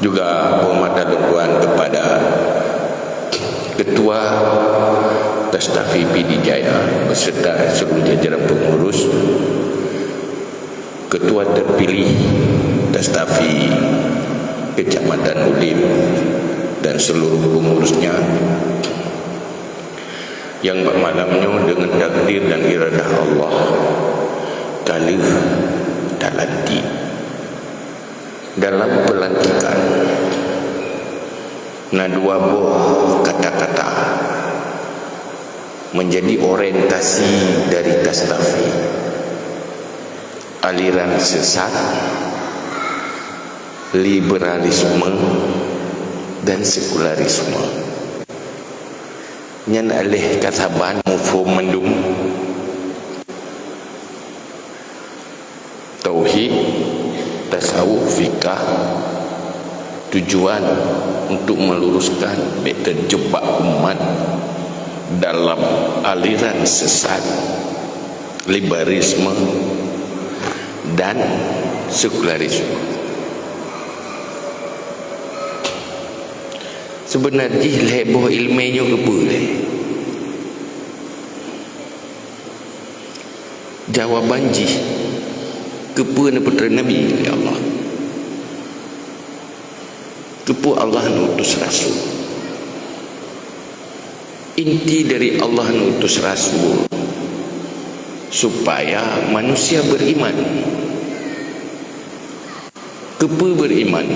Juga hormat dan dukungan kepada Ketua Tastafi PD Jaya beserta seluruh jajaran pengurus, Ketua terpilih Tastafi Kecamatan Ulim dan seluruh pengurusnya yang bermalamnya dengan takdir dan iradah Allah kalih talanti dalam pelantikan na dua buah kata-kata menjadi orientasi dari Tastafi, aliran sesat, liberalisme dan sekularisme. Nyan alih kasaban mufhum mendung tauhid, tasawuf, fikah, tujuan untuk meluruskan terjebak umat dalam aliran sesat, liberalisme dan sekularisme. Sebenarnya heboh ilmiahnya ke boleh. Jawaban jih kepada putera Nabi ya Allah. Kepada Allah nutus Rasul. Inti dari Allah nutus Rasul supaya manusia beriman. Kepada beriman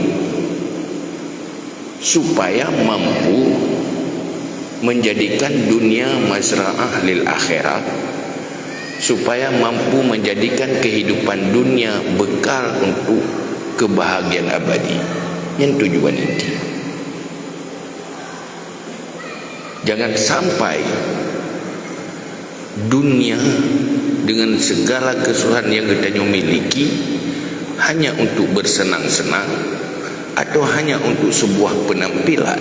supaya mampu menjadikan dunia mazra'ah lil akhirat, supaya mampu menjadikan kehidupan dunia bekal untuk kebahagiaan abadi. Yang tujuan inti. Jangan sampai dunia dengan segala kesusahan yang kita miliki hanya untuk bersenang-senang atau hanya untuk sebuah penampilan,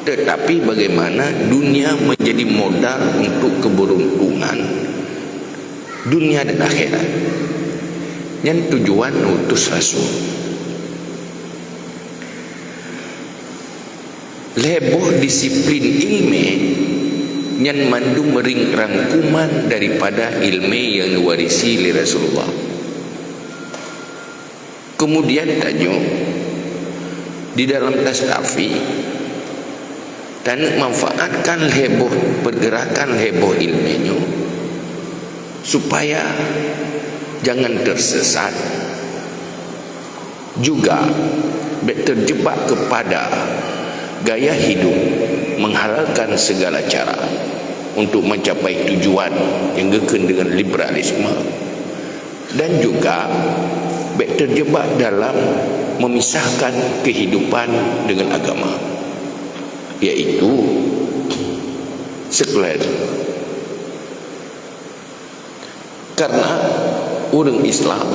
tetapi bagaimana dunia menjadi modal untuk keberuntungan dunia dan akhirat. Yang tujuan utus Rasul. Leboh disiplin ilmu yang mandu mering rangkuman daripada ilmu yang diwarisi oleh Rasulullah. Kemudian tanya di dalam Tastafi dan manfaatkan heboh pergerakan heboh ilmunya supaya jangan tersesat, juga terjebak kepada gaya hidup menghalalkan segala cara untuk mencapai tujuan yang gekun dengan liberalisme, dan juga terjebak dalam memisahkan kehidupan dengan agama, yaitu sekuler. Karena orang Islam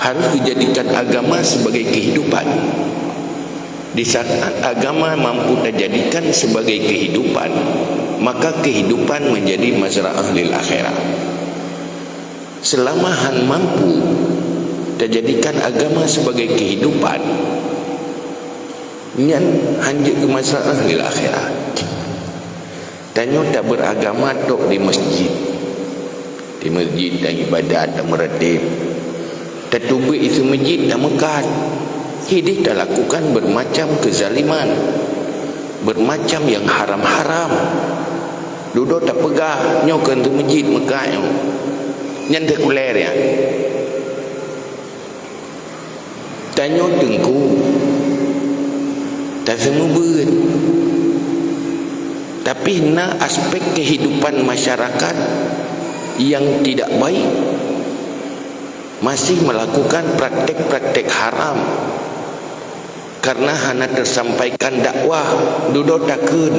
harus dijadikan agama sebagai kehidupan. Di saat agama mampu dijadikan sebagai kehidupan, maka kehidupan menjadi mazra'ah lil akhirat. Selama han mampu dijadikan agama sebagai kehidupan, nyan hanjut ke mazra'ah lil akhirat. Tanya tak beragama tok di masjid. Di masjid dan ibadat dan meratib. Tertubuh isi masjid dan mekat. Hidup dah lakukan bermacam kezaliman, bermacam yang haram-haram. Duduk tak pegah nyokan tu masjid Mekah nyo. Nyan sekuler ya. Tanya tengku. Tak semua ber. Tapi nak aspek kehidupan masyarakat yang tidak baik, masih melakukan praktek-praktek haram. Karena hana tersampaikan dakwah, duduk takun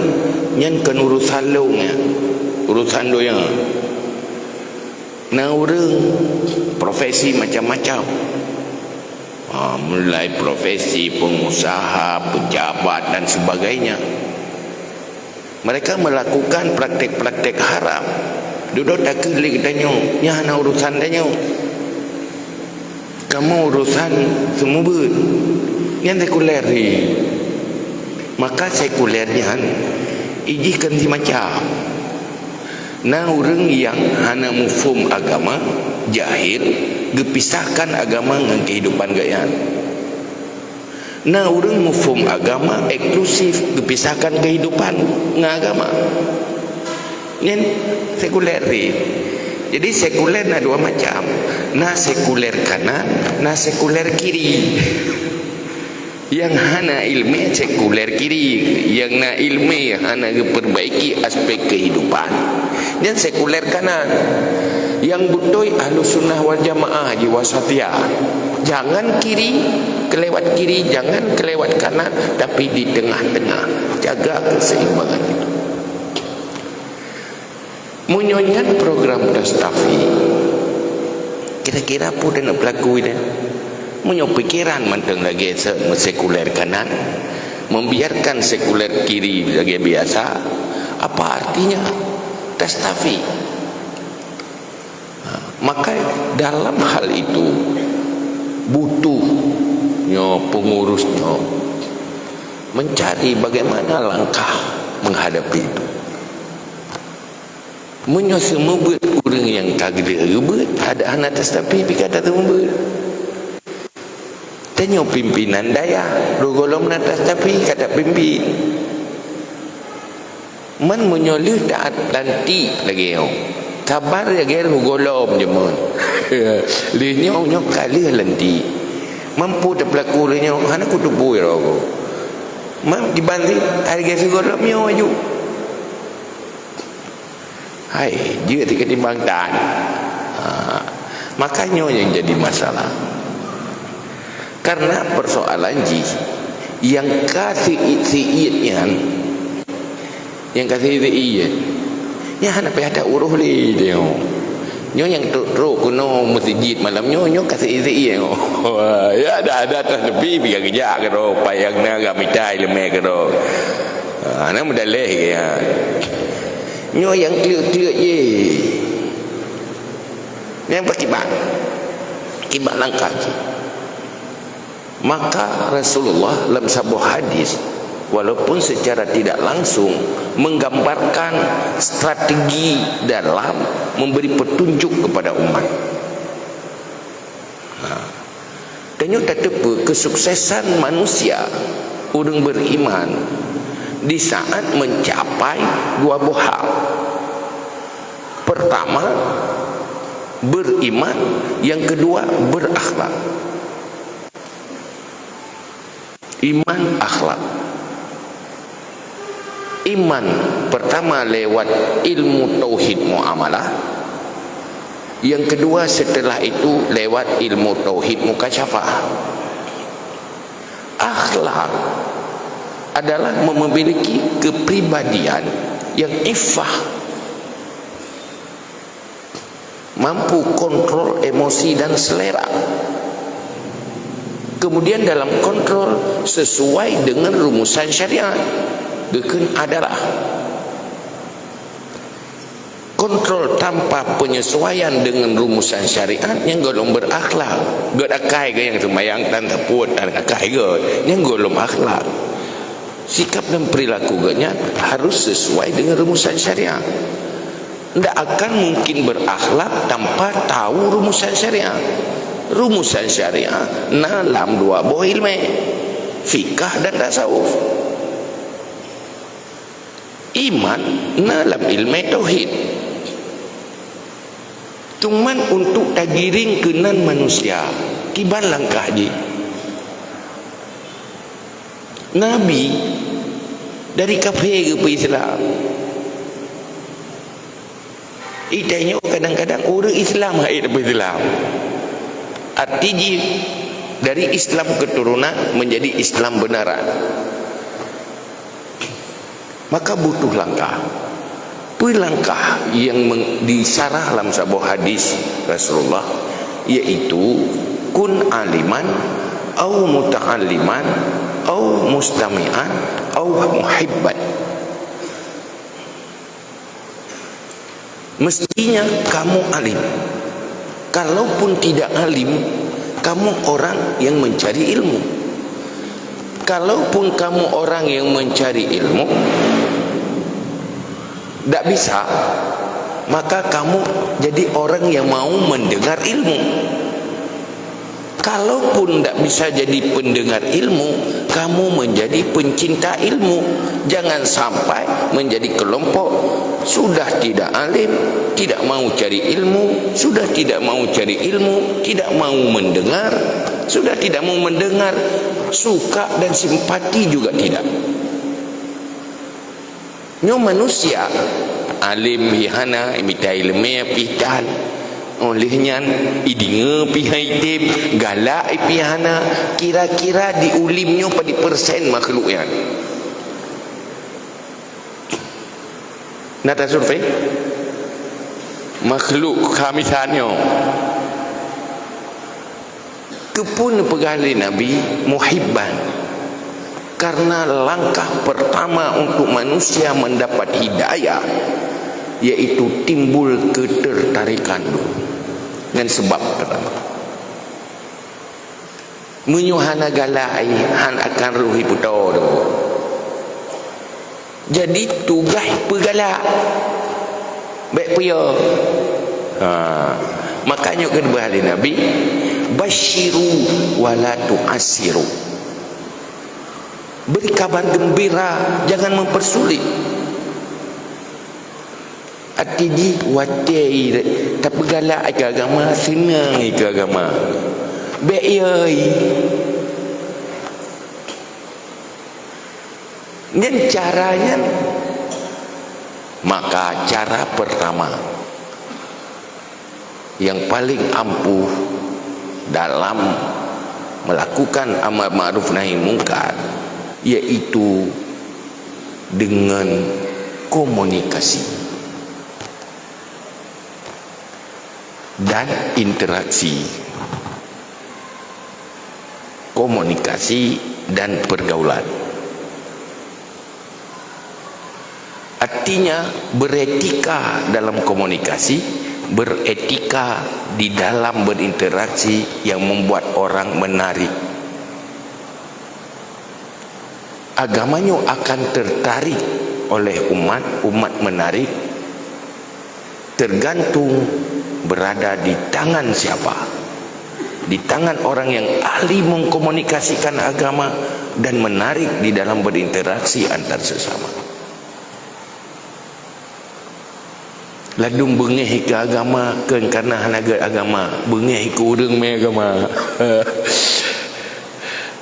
nyan kan urusan longnya, urusan doya. Nah orang profesi macam-macam, mulai profesi pengusaha, pejabat dan sebagainya. Mereka melakukan praktek-praktek haram. Duduk takun lagi tanya, nya hana urusan tanya. kamu urusan semua ber yang sekuler ni. Maka sekulernya ijikan si macam nah orang yang hana mufum agama jahil gepisahkan agama dengan kehidupan gayaan. Nah orang mufum agama eksklusif gepisahkan kehidupan dengan agama. Yang sekuler ni. Jadi sekuler ada dua macam. Nah sekuler kanan, nah sekuler kiri. Yang hana ilmu sekuler kiri, yang na ilmu hana perbaiki aspek kehidupan. Dan sekuler kanan, yang betul ahlu sunnah wal jamaah jiwa satya. Jangan kiri kelewat kiri, jangan kelewat kanan, tapi di tengah-tengah. Jaga keseimbangan itu. Menyonyan program Dastafi, kira-kira apa yang nak berlaku ini? Punya pikiran manteng lagi sekuler kanan, membiarkan sekuler kiri lagi biasa. Apa artinya Dastafi? Maka dalam hal itu butuhnya pengurusnya mencari bagaimana langkah menghadapi itu. Menyo semua orang yang kagak ada anak Dastafi pikir ada semua. Tanya pimpinan daya rugolom natas tapi kata pimpin man menyolih taat lanti lagi yo sabar ya gel rugolom je mon linyo nyo kali lanti mampu de pelaku linyo hana kutu bui ro mam dibanding harga rugolom yo aju hai dia timbang tan makanya yang jadi masalah. Karena persoalan yang kasih iitnya, yang kasih iit, ya hana ada uruh li dia. Nyo yang teruk kuno masjid malam nyo kasih iit ya ada atas lebih biar kerja kero payang naga mitai leme kero. Ana medaleh ya. Nyo yang clear ye. Yang berkibat. Kibat langkah. Maka Rasulullah dalam sebuah hadis walaupun secara tidak langsung menggambarkan strategi dalam memberi petunjuk kepada umat. Dan itu tetap kesuksesan manusia orang beriman di saat mencapai dua buah hal. Pertama beriman, yang kedua berakhlak. Iman akhlak. Iman pertama lewat ilmu tauhid muamalah, yang kedua setelah itu lewat ilmu tauhid mukasyafah. Akhlak adalah memiliki kepribadian yang iffah, mampu kontrol emosi dan selera. Kemudian dalam kontrol sesuai dengan rumusan syariat. Deken adalah kontrol tanpa penyesuaian dengan rumusan syariat yang golong berakhlak. God akai ke yang semayang dan teput dan akai ke yang golong akhlak. Sikap dan perilaku nya harus sesuai dengan rumusan syariat. Tidak akan mungkin berakhlak tanpa tahu rumusan syariat. Rumusan syariah dalam dua buah ilmu, fikah dan tasawuf. Iman dalam ilmu tauhid. Cuman untuk tagiring kenan manusia kiban langkah je. Nabi dari kafir ke Islam. Itanya kadang-kadang orang Islam hai ke Islam. Artinya dari Islam keturunan menjadi Islam benaran. Maka butuh langkah. Langkah yang disarah dalam sebuah hadis Rasulullah, yaitu kun aliman au muta'alliman au mustami'an au muhibban. Mestinya kamu alim. Kalaupun tidak alim, kamu orang yang mencari ilmu. Kalaupun kamu orang yang mencari ilmu tak bisa, maka kamu jadi orang yang mau mendengar ilmu. Kalaupun tak bisa jadi pendengar ilmu, kamu menjadi pencinta ilmu. Jangan sampai menjadi kelompok sudah tidak alim, tidak mau cari ilmu, sudah tidak mau cari ilmu, tidak mau mendengar, sudah tidak mau mendengar, suka dan simpati juga tidak. Nyo manusia alim bihana imita ilmu pitan olehnya idinge pihai tim galak pihana, kira-kira diulimnya pada persen makhluknya. Nata survei makhluk khamisannya kepun pegali Nabi muhibban, karena langkah pertama untuk manusia mendapat hidayah yaitu timbul ketertarikan dengan sebab pertama. Menyuhana galai han akan ruhi putar. Jadi tugas pegalak baik puya. Makanya kedua hari Nabi basyiru wala tu'assiru, beri kabar gembira, jangan mempersulit. Atiji watai tapi galak ke agama, senang ke agama. Baik yai. Dan caranya, maka cara pertama yang paling ampuh dalam melakukan amar ma'ruf nahi mungkar yaitu dengan komunikasi dan interaksi, komunikasi dan pergaulan. Artinya beretika dalam komunikasi, beretika di dalam berinteraksi yang membuat orang menarik. Agamanya akan tertarik oleh umat menarik, tergantung berada di tangan siapa. Di tangan orang yang ahli mengkomunikasikan agama dan menarik di dalam berinteraksi antar sesama. Ladung bengih ke agama kerana hanaga agama, bengih ke urang me agama.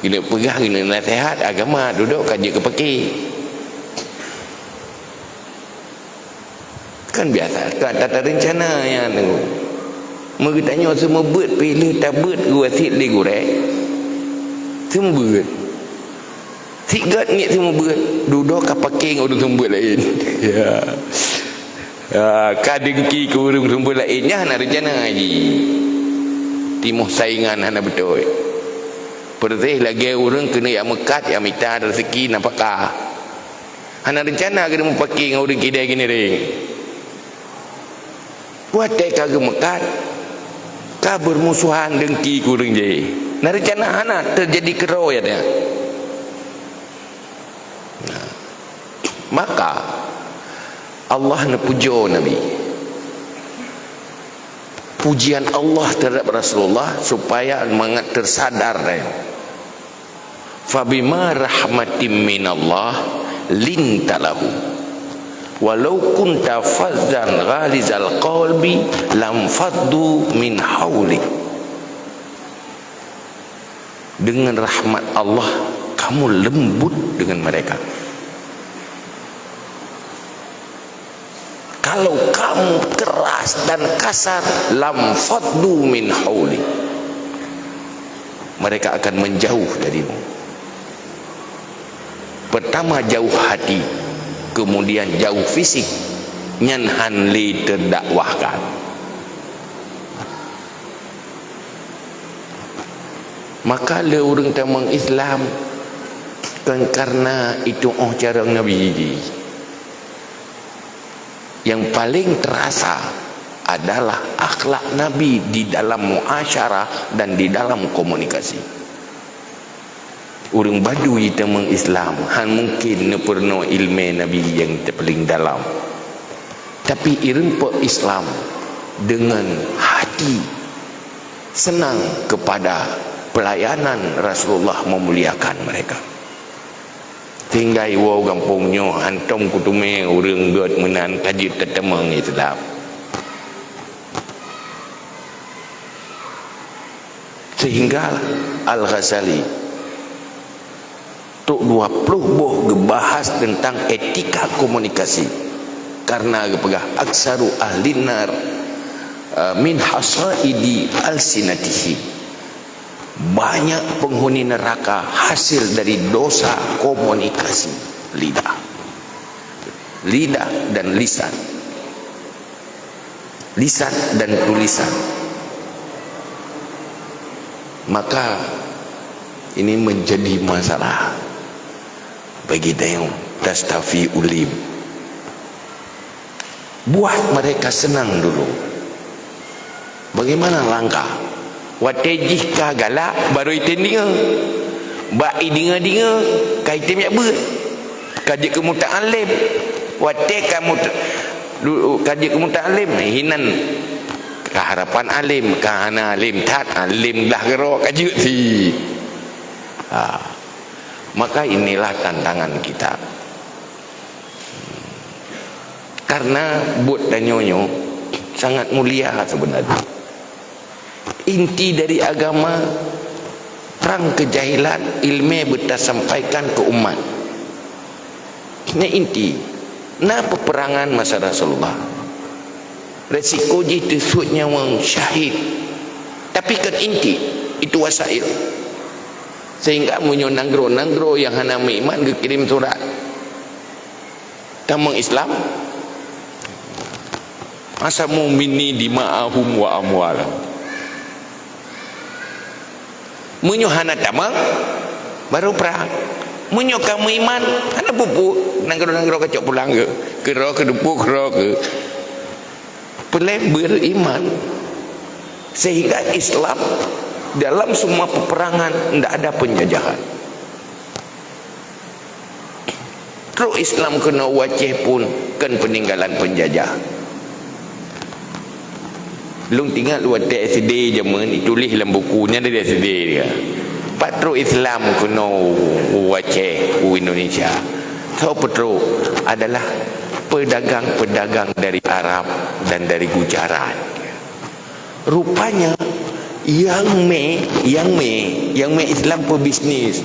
Kena pegang, kena nasihat agama, duduk kaji ke peki. Kan biasa, tak ada rencana yang tengok. Mereka tanya semua buat pilih tak buat gua sit di gorek. Semua buat. Sigat ni semua buat. Duduk ke peki orang semua buat lain. Ya. Kadengki ke urung rumput lainnya hana rencana haji timuh saingan hana betul pertih lagi urung kena yang mekat yang minta rezeki napakah hana rencana kena mempaki dengan urung kidai gini ring buat kagak mekat kah bermusuhan dengki ke urung je hana rencana hana terjadi keroyak ya. Maka Allah nak puja Nabi. Pujian Allah terhadap Rasulullah supaya mengat tersadar dia. Fabima rahmatim minallah lintalahu. Walau kunta fazzan ghalizal qalbi lam faddu min hawli. Dengan rahmat Allah kamu lembut dengan mereka. Kalau kamu keras dan kasar, lam faddu min hauli, mereka akan menjauh darimu. Pertama jauh hati, kemudian jauh fisik, nyanhan li terdakwahkan. Maka le orang tamang Islam kan karena itu cara Nabi. Yang paling terasa adalah akhlak Nabi di dalam muasyarah dan di dalam komunikasi. Orang Badui temang Islam han mungkin ne pernah ilmu Nabi yang terpaling dalam, tapi irempa Islam dengan hati senang kepada pelayanan Rasulullah, memuliakan mereka. Tinggal iwa kampungnya antum kutume orang buat menan kaji tetemang Islam. Sehingga Al-Ghazali tok 20 boh gebahas tentang etika komunikasi, karena gepegah aksaru ahlinar min hasaidi alsinatihi, banyak penghuni neraka hasil dari dosa komunikasi lidah dan lisan dan tulisan. Maka ini menjadi masalah bagi dayung tastafi ulim. Buat mereka senang dulu. Bagaimana langkah? Watejih ka galak baru itin dia. Ba idinga-dinga kaitim yak ber. Kaji ke muta'alim. Wate kamu kaji ke muta'alim hinan keharapan alim, kahana alim tat alim dah gerok kaji si. Maka inilah tantangan kita. Karena buat dan nyonyo sangat mulia sebenarnya. Inti dari agama perang kejahilan, ilmu kita sampaikan ke umat. Ini inti. Nah peperangan masa Rasulullah, resiko jitu suit nyawang syahid, tapi kan inti itu wasail. Sehingga munyo nanggro yang hana iman kirim surat tamang Islam asa mu'mini dima'ahum wa amwalah. Munyo hana tamang baru perang. Munyo kamu iman hana pupu nanggro kacok pulang ke kero ke dupu kero ke pelai beriman. Sehingga Islam dalam semua peperangan tidak ada penjajahan. Kalau Islam kena wajah pun kan peninggalan penjajah. Lung tinggal luar TSD zaman ditulis dalam bukunya dari TSD dia. Patro Islam kena wajah Indonesia. So Patro adalah pedagang-pedagang dari Arab dan dari Gujarat. Rupanya yang Islam pebisnis.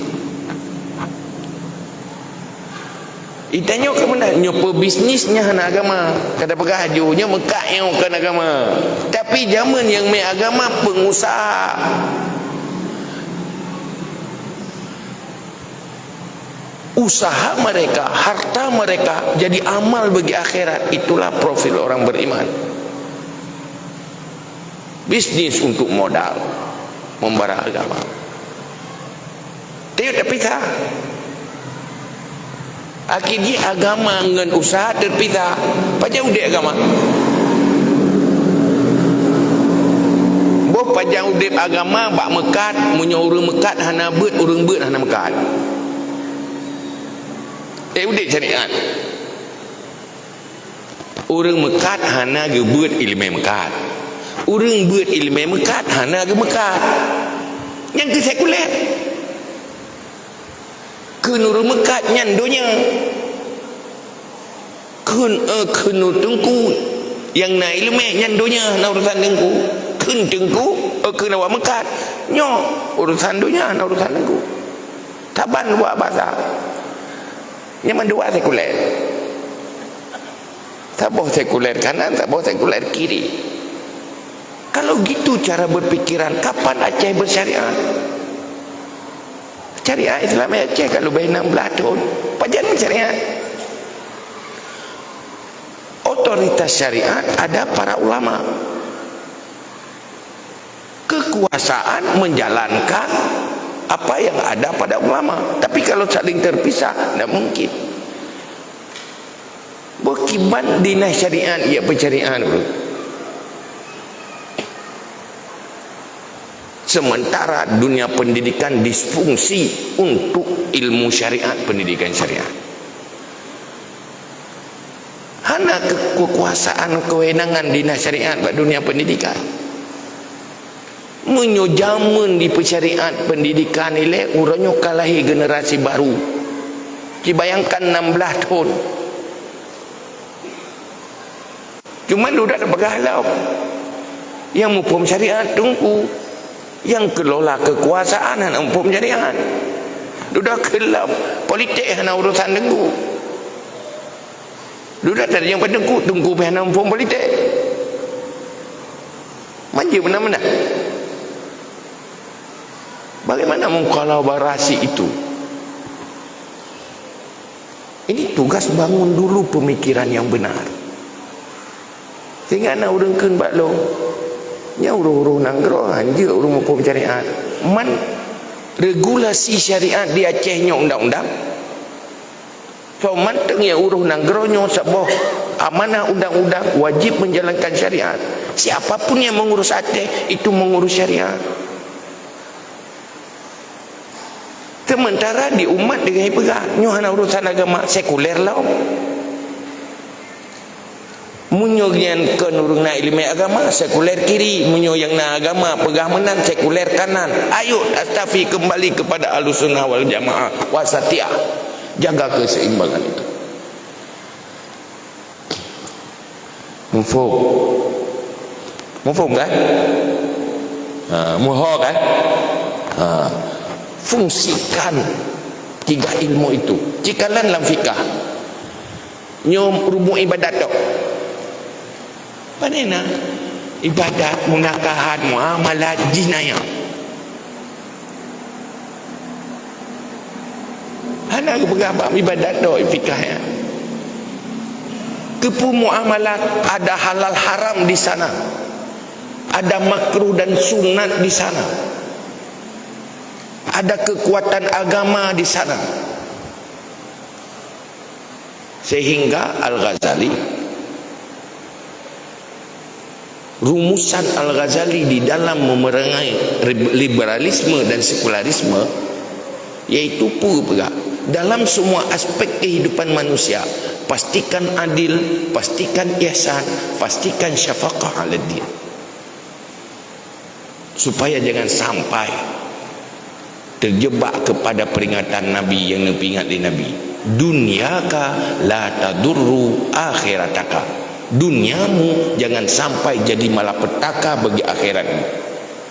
Itanya ke mana? Nyo pebisnisnya hana agama. Kada pegajunya Mekah yang kan agama. Tapi zaman yang agama pengusaha. Usaha mereka, harta mereka jadi amal bagi akhirat. Itulah profil orang beriman. Bisnis untuk modal membara agama. Tidak terpisah. Akhirnya agama dengan usaha terpisah. Pajak udip agama. Boh pajak udip agama bak mekat, munyo urang mekat hana beut, urang beut hana mekat. Udip syariat. Urang mekat hana ge beut ilmu mekat. Urang buat ilmu mekat hana ke mekat. Yang ke sekuler kun urang mekat nyandonya kun tengku yang na ilmu nyandonya na urusan tengku kun tengku kun awak mekat nyo urusan dunia na urusan tengku taban buat bahasa yang mendua sekuler. Tak boleh sekuler kanan, tak boleh sekuler kiri. Kalau gitu cara berpikiran, kapan Aceh bersyariat? Syariat Islam Aceh kalau bayi 16 tahun, pajan bersyariat. Otoritas syariat ada para ulama. Kekuasaan menjalankan apa yang ada pada ulama. Tapi kalau saling terpisah, tidak mungkin. Bukiban dinah syariat, ia bersyariat dulu. Sementara dunia pendidikan disfungsi untuk ilmu syariat, pendidikan syariat. Hana kekuasaan kewenangan dinas syariat pada dunia pendidikan. Menyojaman di syariat pendidikan ini urangnya kalahi generasi baru. Bayangkan 16 tahun. Cuma lu dah bergalau. Yang hukum syariat tunggu. Yang kelola kekuasaan anak hukum syariat. Lu dah gelap. Politik anak urusan tunggu. Lu dah tadi yang pendengku tunggu anak hukum politik. Manja benar-benar. Bagaimana mengkolaborasi itu? Ini tugas bangun dulu pemikiran yang benar. Sehingga nak urungkan baklo. Nya urung-urung nanggro hanja urung hukum syariat. Man regulasi syariat di Acehnya undang-undang. So manteng ya urung nanggronyo sebuah amanah undang-undang wajib menjalankan syariat. Siapapun yang mengurus Aceh itu mengurus syariat. Sementara di umat dengan pegang nyohana urusan agama sekuler lah. Munyo yang kenurung na ilmu agama sekuler kiri, munyo yang na agama pegang menang sekuler kanan. Ayo tastafi kembali kepada Ahlussunnah wal Jamaah wasatiyah. Jaga keseimbangan itu. Mufhum kan? Muho kan? Fungsikan tiga ilmu itu. Cikalan dalam fikah nyom rumu ibadat dok. Panena ibadat, munakahat, muamalat, jinayah. Hana berapa ibadat dok fikahnya. Kepu muamalat ada halal haram di sana. Ada makruh dan sunat di sana. Ada kekuatan agama di sana. Sehingga Al-Ghazali, rumusan Al-Ghazali di dalam memerangi liberalisme dan sekularisme, yaitu pura dalam semua aspek kehidupan manusia, pastikan adil, pastikan ihsan, pastikan syafaqah ala din, supaya jangan sampai terjebak kepada peringatan Nabi yang diperingat di Nabi. Dunyaka la tadurru akhirataka. Duniamu jangan sampai jadi malapetaka bagi akhiratmu.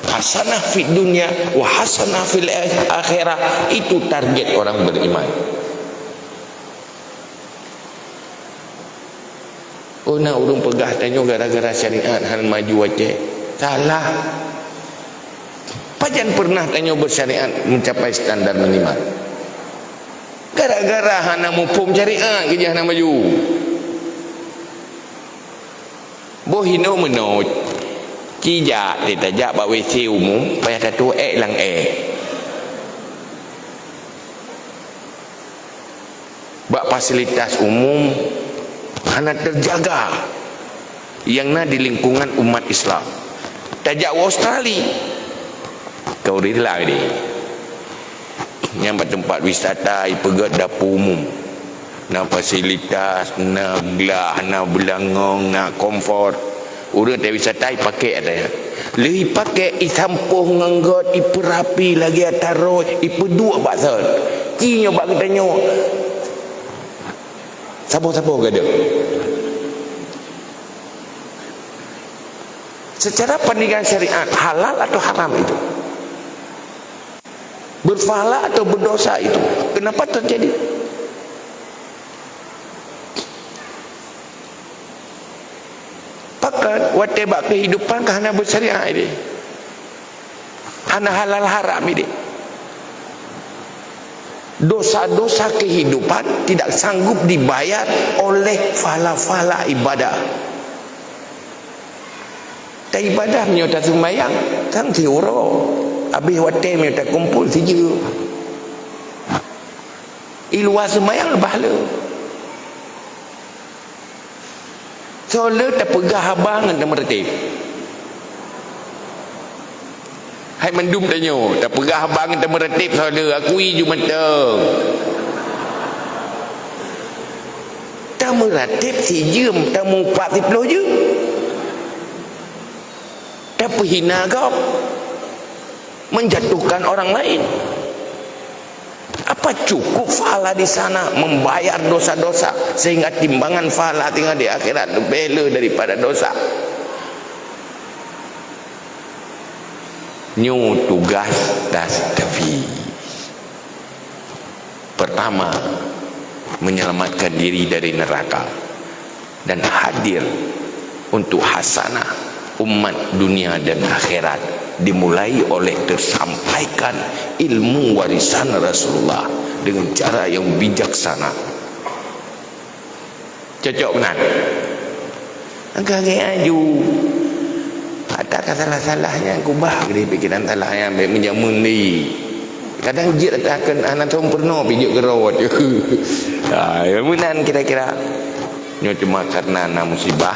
Hasanah fid dunya wa hasanah fil akhirah, itu target orang beriman. Oh nak urung pegah tanya gara-gara syariat hal maju Aceh. Salah. Pajan pernah tanya bersyariat mencapai standar minimal. Gara-gara hana mufum syariat kerja hana maju. Bohino menot. Kijak dia tajak bak WC umum payah satu lang bak fasilitas umum hana terjaga yang na di lingkungan umat Islam. Tajak Australia kau rela dia yang tempat wisata ipegat dapur umum, na fasilitas, na gelah, na belangong, na komfort. Urang tak wisata pakai ada ya. Lebih pakai isampuh nganggot, iperapi lagi ataro, ipedua basal. Kinya bak tanya. Sabo-sabo gada. Secara pandangan syariat halal atau haram itu? Berpahala atau berdosa itu? Kenapa terjadi? Pakat watebak kehidupan kerana bersyariat ini. Hana halal haram ini. Dosa-dosa kehidupan tidak sanggup dibayar oleh fala-fala ibadah. Tak ibadah menyota sembahyang sang tiuro. Habis hotel menyota kumpul saja. Iluar sembahyang bahala. So le tak pegah abang dan mertib. Hai mendum tanyo, tak perah bang tak meretip saudara akui ju menteng. Tak meretip si jem tak mau 40 je. Tak perhina kau. Menjatuhkan orang lain. Apa cukup fahala di sana membayar dosa-dosa sehingga timbangan fahala tinggal di akhirat lebih bela daripada dosa. Nyu tugas tastafi. Pertama, menyelamatkan diri dari neraka dan hadir untuk hasanah umat dunia dan akhirat, dimulai oleh tersampaikan ilmu warisan Rasulullah dengan cara yang bijaksana. Cocok benar. Agak aju. Ada salah-salahnya kubah di pikiran salahnya baik menjamun ni. Kadang jit akan anak sempurna pijuk gerawat je. Munan kira-kira nyo cuma karena na musibah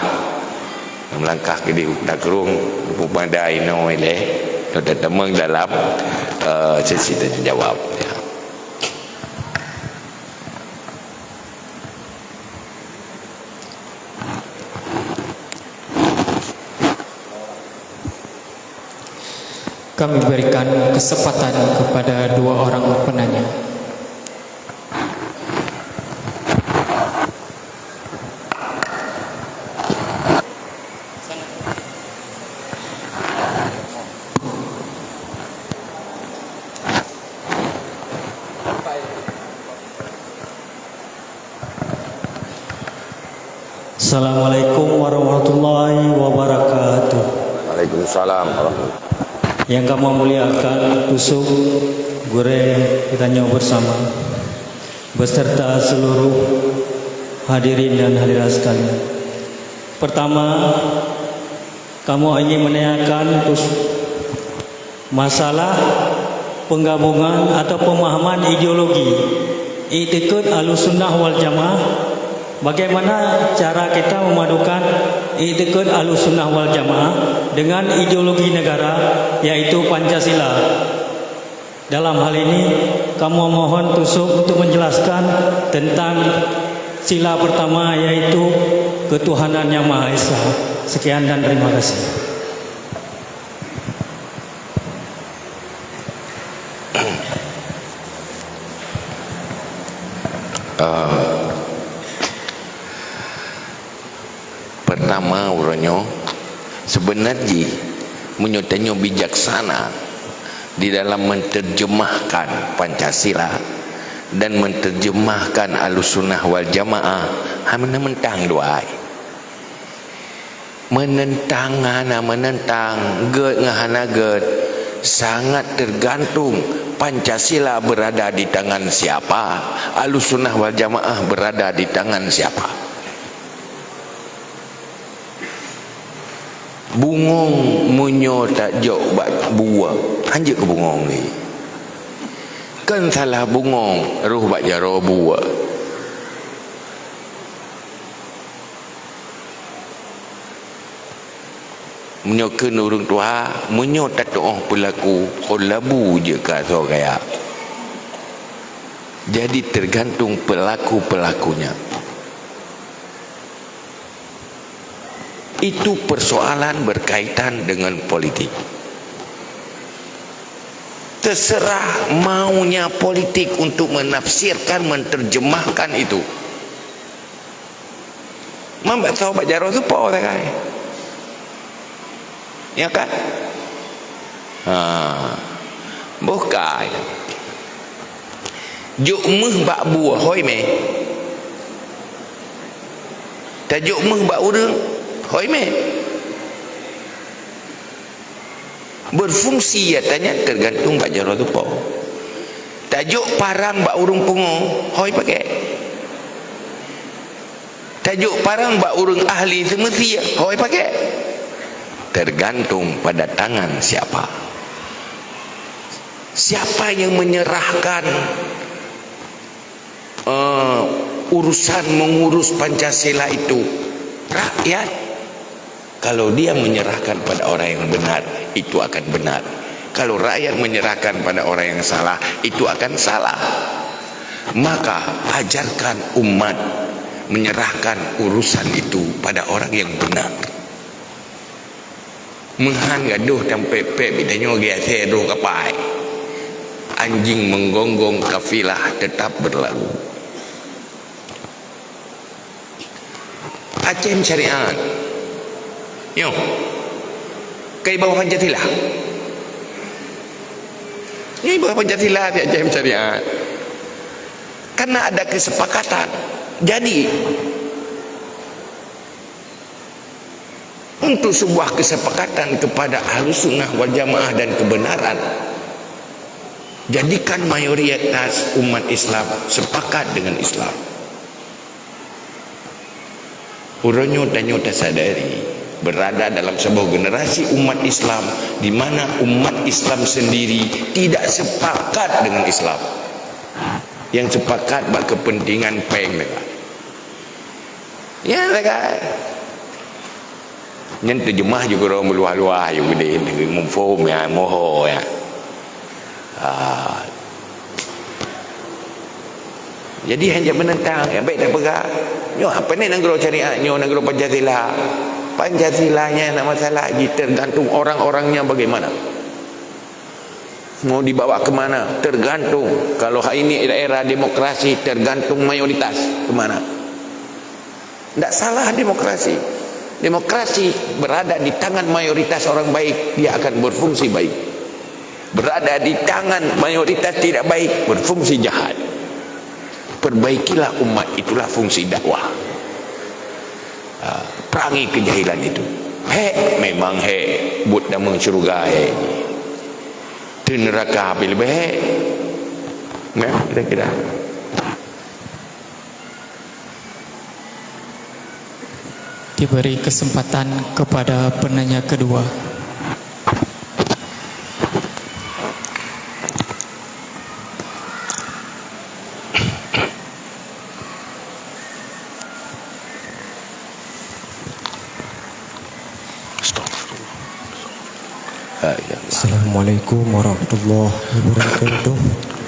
melangkah ke di tak kerung pupandai no ile tak temeng dalam sesi tanya jawab ya. Kami berikan kesempatan kepada dua orang penanya. Assalamualaikum warahmatullahi wabarakatuh. Waalaikumsalam warahmatullahi. Yang kami muliakan tusuk gure kita nyawa bersama beserta seluruh hadirin dan hadirat sekalian. Pertama, kamu ingin menanyakan masalah penggabungan atau pemahaman ideologi i'tiqad Ahlussunnah wal Jamaah. Bagaimana cara kita memadukan i'tiqad Ahlussunnah wal Jamaah dengan ideologi negara, yaitu Pancasila. Dalam hal ini kamu mohon tusuk untuk menjelaskan tentang sila pertama, yaitu ketuhanan yang Maha Esa. Sekian dan terima kasih. Pertama uranyo sebenarnya menyotanyo bijaksana di dalam menterjemahkan Pancasila dan menterjemahkan Ahlussunnah wal Jamaah hanya mentang doai menentang ged ngahana ged sangat tergantung Pancasila berada di tangan siapa, Ahlussunnah wal Jamaah berada di tangan siapa. Bungong munyo tak jauh bat buah anjek ke bungong ni kan salah bungong ruh bat jaro buah. Munyo ke nurung tua munyo tak toh pelaku labu je ka so kaya. Jadi tergantung pelaku-pelakunya. Itu persoalan berkaitan dengan politik. Terserah maunya politik untuk menafsirkan, menerjemahkan itu. Mambat sahabat jaro tu apa orang kaya? Ya kan? Bukan. Juk meh bak buah hoi me. Tajuk meh bak urang hoi me. Berfungsi ya tanya tergantung bak jaro tu po. Tajuk parang bak urung pungo hoi pakai. Tajuk parang bak urung ahli semesti hoi pakai. Tergantung pada tangan siapa. Siapa yang menyerahkan urusan mengurus Pancasila itu? Rakyat. Kalau dia menyerahkan pada orang yang benar, itu akan benar. Kalau rakyat menyerahkan pada orang yang salah, itu akan salah. Maka ajarkan umat menyerahkan urusan itu pada orang yang benar. Menghan gaduh dan pepek bitanyo giase do kapai. Anjing menggonggong kafilah tetap berlalu. Aceh syariat. Yo. Kai bawah Pancasila. Ini bawah Pancasila di Aceh syariat. Karena ada kesepakatan. Jadi untuk sebuah kesepakatan kepada Ahlus Sunnah wal Jamaah dan kebenaran, jadikan mayoritas umat Islam sepakat dengan Islam. Uronyo danyo tasadari berada dalam sebuah generasi umat Islam di mana umat Islam sendiri tidak sepakat dengan Islam. Yang sepakat bak kepentingan peng mereka. Ya mereka. Yang terjemah juga orang meluah-luah juga deh, memfom ya, moho ya. Jadi hanya menentang, yang baik tak pegang. Nyo apa ni negara syariat, nyo negara Pancasila. Pancasilanya nak masalah lagi, tergantung orang-orangnya bagaimana. Mau dibawa ke mana? Tergantung. Kalau hari ini era demokrasi, tergantung mayoritas ke mana. Tak salah demokrasi. Demokrasi berada di tangan mayoritas orang baik, dia akan berfungsi baik. Berada di tangan mayoritas tidak baik, berfungsi jahat. Perbaikilah umat, itulah fungsi dakwah. Perangi kejahilan itu. Memang but damang syurga tu neraka api lebih kira-kira. Diberi kesempatan kepada penanya kedua. Assalamualaikum warahmatullahi wabarakatuh.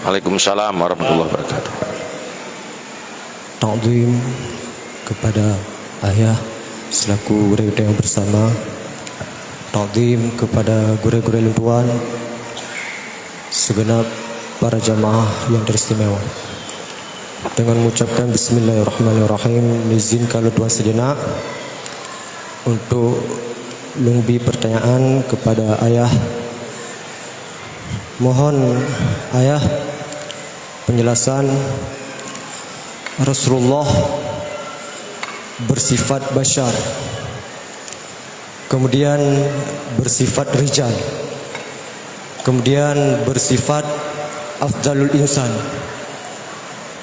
Waalaikumsalam warahmatullahi wabarakatuh. Ta'zim kepada ayah selaku guru yang bersama. Ta'zim kepada guru-guru lutuan, segenap para jamaah yang teristimewa. Dengan mengucapkan bismillahirrahmanirrahim, izinkan lutuan sejenak untuk lebih pertanyaan kepada ayah. Mohon ayah penjelasan Rasulullah bersifat bashar, kemudian bersifat rijal, kemudian bersifat afdalul insan,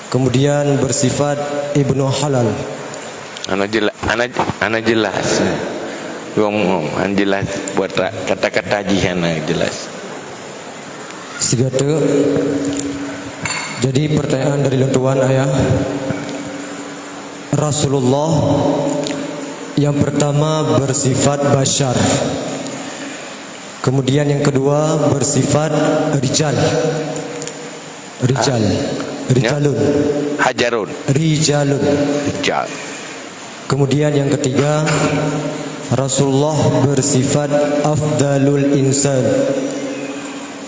kemudian bersifat ibnu halal. Ana jelas. An jelas buat kata-kata jihana jelas. Sigate. Jadi pertanyaan dari lentuan ayah, Rasulullah yang pertama bersifat bashar, kemudian yang kedua bersifat rijal. Rijalun. Hajarun. Rijalun. Rijal. Kemudian yang ketiga, Rasulullah bersifat afdalul insan.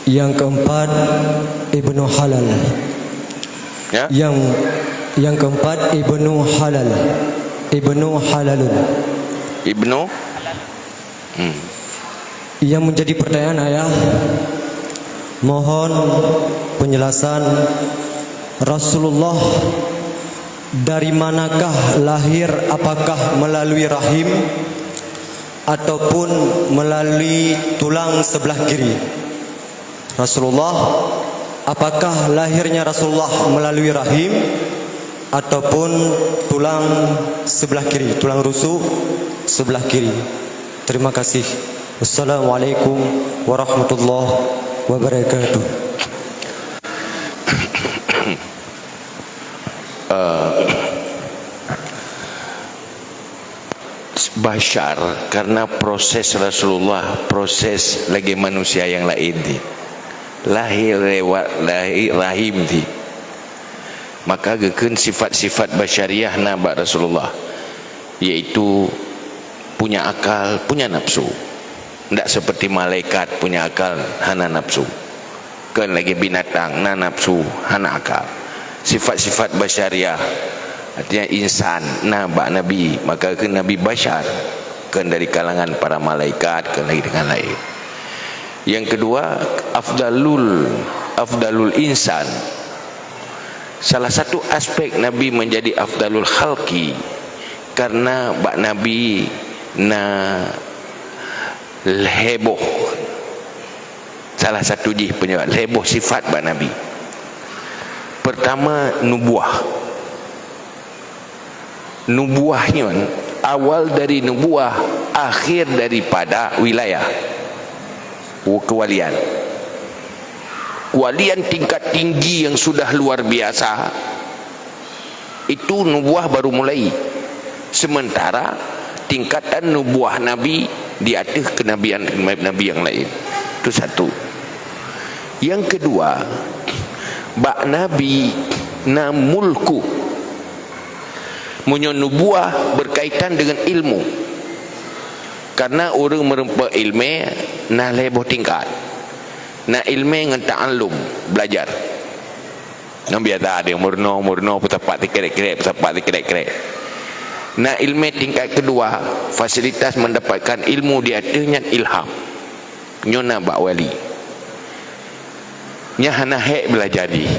Yang keempat, ibnu halal. Ya. Yang keempat, ibnu halal. Ibnu halalun. Ibnu. Yang menjadi pertanyaan ayah, mohon penjelasan Rasulullah dari manakah lahir, apakah melalui rahim ataupun melalui tulang sebelah kiri? Rasulullah, apakah lahirnya Rasulullah melalui rahim ataupun tulang sebelah kiri, tulang rusuk sebelah kiri? Terima kasih. Wassalamualaikum warahmatullahi wabarakatuh. bashar karena proses Rasulullah, proses lagi manusia yang lain di lahir lewat lahir rahim di, maka geken sifat-sifat basyariah nabak Rasulullah, yaitu punya akal, punya nafsu. Tidak seperti malaikat punya akal hana nafsu, kan lagi binatang na nafsu hana akal. Sifat-sifat basyariah artinya insan nabak Nabi, maka ke Nabi bashar, kan dari kalangan para malaikat, kan lagi dengan lain. Yang kedua, afdalul insan. Salah satu aspek Nabi menjadi afdalul khalqi karena bak Nabi na heboh. Salah satu penyebab heboh sifat bak Nabi. Pertama, nubuahnya awal dari nubuah, akhir daripada wilayah kewalian. Kewalian tingkat tinggi yang sudah luar biasa, itu nubuah baru mulai. Sementara tingkatan nubuah Nabi di atas kenabian Nabi yang lain. Itu satu. Yang kedua, bak Nabi na mulku, punya nubuah berkaitan dengan ilmu. Karena orang merempa ilmu na leboh tingkat, na ilmu dengan ta'allum, belajar. Nabi ada yang murno petapat dikerek-kerek, petapat dikerek-kerek. Na ilmu tingkat kedua, fasilitas mendapatkan ilmu di atasnya ilham. Nyona bak wali. Nya hana hek belajar di.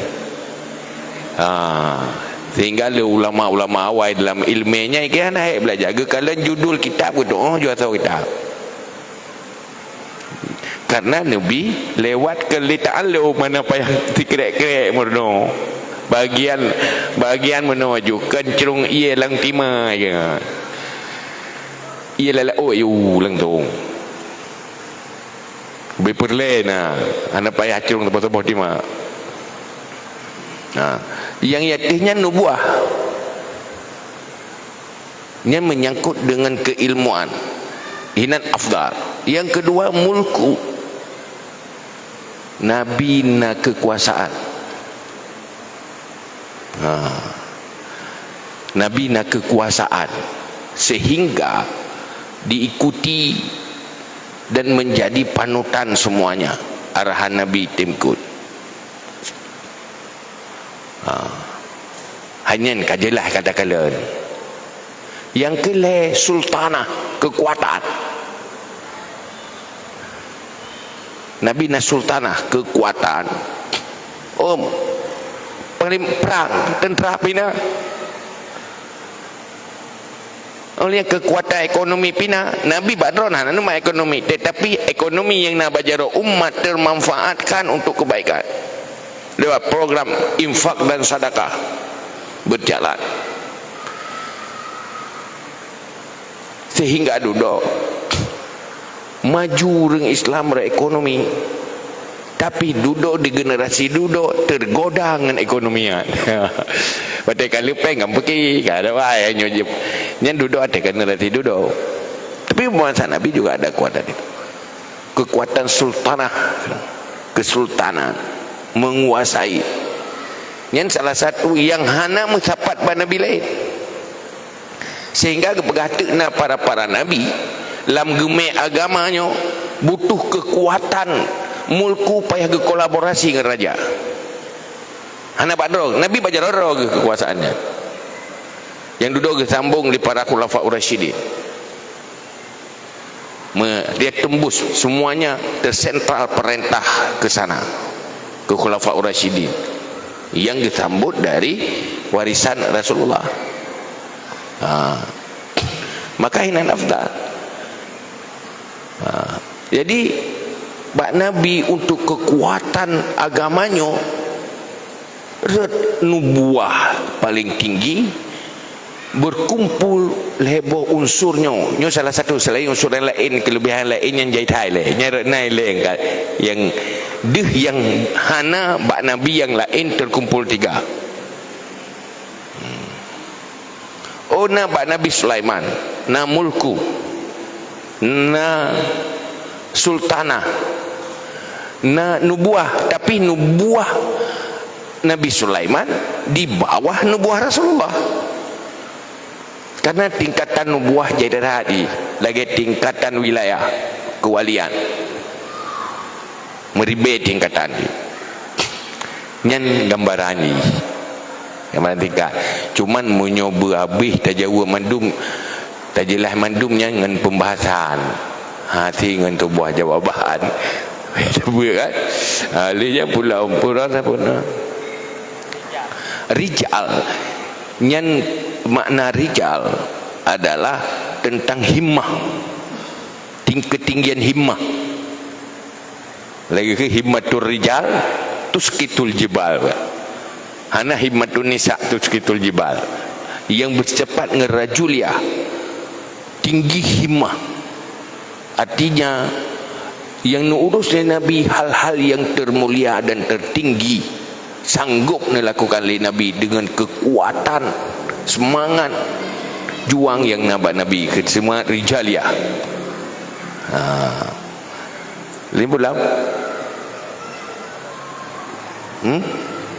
Sehingga ulama-ulama awal dalam ilmunya kan hek belajar. Kalian judul kitab betul, jual tahu kitab. Karena Nabi lewat ke lita'allu mana payah dikerek-kerek murno. Bagian menuju kencrung ia lang tima ya. Ia lala lang tung. Beperlena ana payah curung tempat-tempat tima. Nah, yang yatihnya nubuah. Ini menyangkut dengan keilmuan. Hinan afdal. Yang kedua, mulku. Nabi na kekuasaan. Nabi na kekuasaan sehingga diikuti dan menjadi panutan semuanya. Arahan Nabi timkut. Hanya kajelah kata kalian. Yang kelih sultanah, kekuatan. Nabi na sultanah, kekuatan. Perang tentera pina. Oleh kekuatan ekonomi pina, Nabi badrona nama ekonomi, tetapi ekonomi yang nak bajaro umat termanfaatkan untuk kebaikan lewat program infak dan sedekah berjalan sehingga duduk maju reng Islam ekonomi. Tapi duduk di generasi duduk tergoda dengan ekonomian. Pada kali pengen pergi, ada wah nyojib. Yang duduk ada generasi duduk. Tapi masa Nabi juga ada kekuatan itu. Kekuatan sultanah, kesultanan, menguasai. Yang salah satu yang hana mencapat pada Nabi lain. Sehingga kepegatukna para Nabi dalam gemai agamanya butuh kekuatan mulku payah kolaborasi dengan raja. Hana badrog Nabi bajar rog kekuasaannya. Yang duduk sambung di para khulafaur rasyidin. Dia tembus semuanya tersentral perintah ke sana, ke khulafaur rasyidin yang disambut dari warisan Rasulullah. Maka hinan afdal. Jadi bak Nabi untuk kekuatan agamanya nubuah paling tinggi berkumpul lebo unsurnya. Nyo salah satu selain unsur yang lain, kelebihan lain yang jahit lain, nyernai lain yang yang hana bak Nabi yang lain terkumpul tiga. Ona bak Nabi Sulaiman na mulku, na sultanah, na nubuah. Tapi nubuah Nabi Sulaiman di bawah nubuah Rasulullah. Karena tingkatan nubuah jadi hadi, lagi tingkatan wilayah kewalian, meribet tingkatan ni. Nyan gambarani, gambaran tingkat. Cuman menyoba habis tajawa mandum, tajilah mandumnya dengan pembahasan. Hati dengan tubuh jawaban. Cuba kan? Lihatnya pula umpura pun. Rijal, nyan makna rijal adalah tentang himmah, ketinggian himmah. Lagi ke himmatul rijal tuskitul jibal. Hana himmatun nisa tuskitul jibal. Yang bercepat ngerajulia, tinggi himmah. Artinya yang diurus oleh Nabi hal-hal yang termulia dan tertinggi, sanggup melakukan oleh Nabi dengan kekuatan, semangat juang yang Nabi ke semangat rijalia. Limbu lam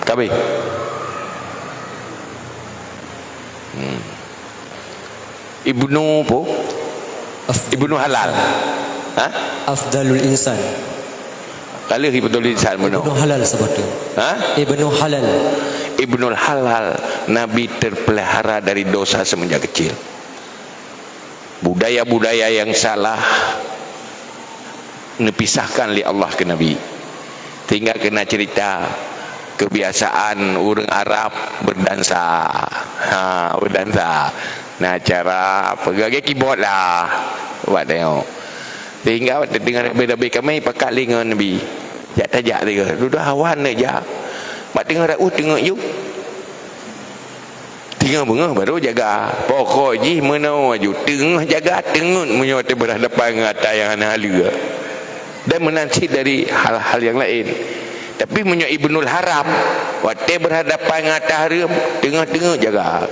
Kabe Ibnu apa? Ibnu Halal. Ha? Afdalul insan. Kalau Ibnu Insan Ibnu Halal sebetulnya. Ha? Ibnu Halal. Ibnul Halal, Nabi terpelihara dari dosa semenjak kecil. Budaya-budaya yang salah dipisahkan oleh Allah ke Nabi. Tinggal kena cerita kebiasaan orang Arab berdansa. Berdansa. Nah, cara pegang keyboard lah. Buat tengok. Tinggal dengar beda-beda kami pakai lingan Nabi. Jak tajak dia. Duduk hawan aja. Mak tengok tengok you. Tengok bunga baru jaga. Pokok je menau aju. Tengah jaga tengut menyuat berhadapan dengan atas yang hala. Dan menanti dari hal-hal yang lain. Tapi menyuat Ibnul Haram. Waktu berhadapan dengan atas haram, tengah-tengah jaga.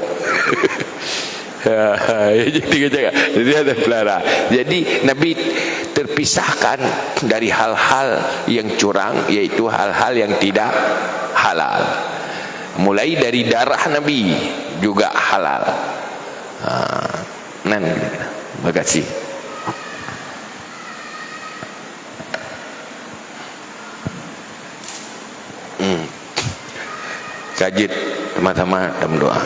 Jadi ada pelara. Jadi Nabi terpisahkan dari hal-hal yang curang, yaitu hal-hal yang tidak halal. Mulai dari darah Nabi juga halal. Terima kasih. Kajit sama-sama dalam doa.